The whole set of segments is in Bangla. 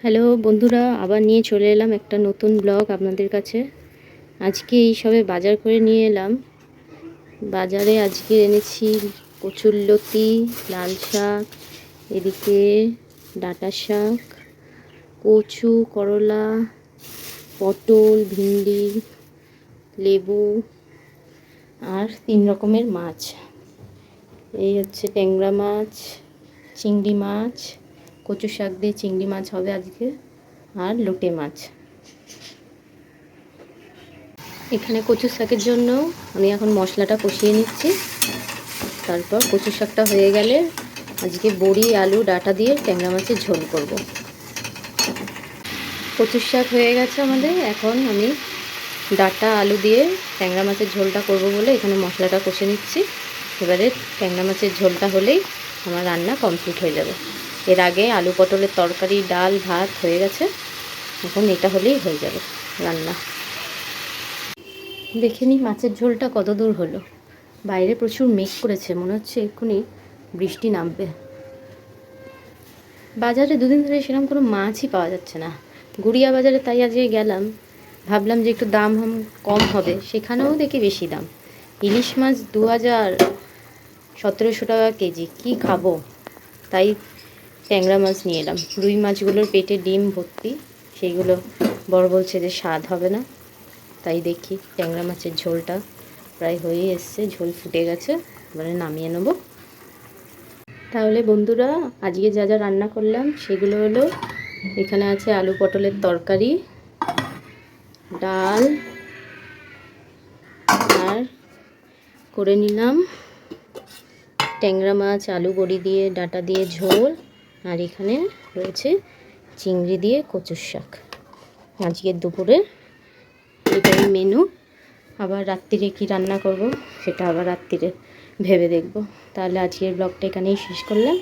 হ্যালো বন্ধুরা, আবার নিয়ে চলে এলাম একটা নতুন ব্লগ আপনাদের কাছে। আজকে এই সবে বাজার করে নিয়ে এলাম। বাজারে আজকে এনেছি কচুরলতি, লাল শাক, এদিকে ডাঁটা শাক, কচু, করলা, পটল, ভিন্ডি, লেবু আর 3 রকমের মাছ। এই হচ্ছে ট্যাংরা মাছ, চিংড়ি মাছ, কচু শাক দিয়ে চিংড়ি মাছ হবে আজকে, আর লোটে মাছ। এখানে কচু শাকের জন্য আমি এখন মশলাটা কষিয়ে নিচ্ছি। তারপর কচু শাকটা হয়ে গেলে আজকে বড়ি, আলু, ডাঁটা দিয়ে ট্যাংরা মাছের ঝোল করব। কচুর শাক হয়ে গেছে আমাদের। এখন আমি ডাঁটা, আলু দিয়ে ট্যাংরা মাছের ঝোলটা করব বলে এখানে মশলাটা কষে নিচ্ছি। এবারে ট্যাংরা মাছের ঝোলটা হলেই আমার রান্না কমপ্লিট হয়ে যাবে। এর আগে আলু পটলের তরকারি, ডাল, ভাত হয়ে গেছে। এখন এটা হলেই হয়ে যাবে রান্না। দেখে নিই মাছের ঝোলটা কত দূর হলো। বাইরে প্রচুর মেঘ করেছে, মনে হচ্ছে এক্ষুনি বৃষ্টি নামবে। বাজারে দুদিন ধরে সেরকম কোনো মাছই পাওয়া যাচ্ছে না। গুড়িয়া বাজারে তাই আজকে গেলাম, ভাবলাম যে একটু দাম কম হবে, সেখানেও দেখি বেশি দাম। ইলিশ মাছ 2000, 1700 টাকা কেজি। কি খাবো? তাই ট্যাংরা মাছ নিয়ে এলাম। রুই মাছগুলোর পেটে ডিম ভর্তি, সেইগুলো বড় বলছে যে স্বাদ হবে না। তাই দেখি ট্যাংরা মাছের ঝোলটা প্রায় হয়েই এসছে, ঝোল ফুটে গেছে, এবারে নামিয়ে নেব। তাহলে বন্ধুরা, আজকে যা যা রান্না করলাম সেগুলো হলো, এখানে আছে আলু পটলের তরকারি, ডাল, আর করে নিলাম ট্যাংরা মাছ, আলু বড়ি দিয়ে ডাঁটা দিয়ে ঝোল, আর এখানে রয়েছে চিংড়ি দিয়ে কচুর শাক। আজকের দুপুরে এটাই মেনু। আবার রাত্রিরে কি রান্না করব সেটা আবার রাত্রিরে ভেবে দেখব। তাহলে আজকের ব্লগটা এখানেই শেষ করলাম।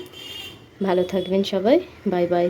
ভালো থাকবেন সবাই, বাই বাই।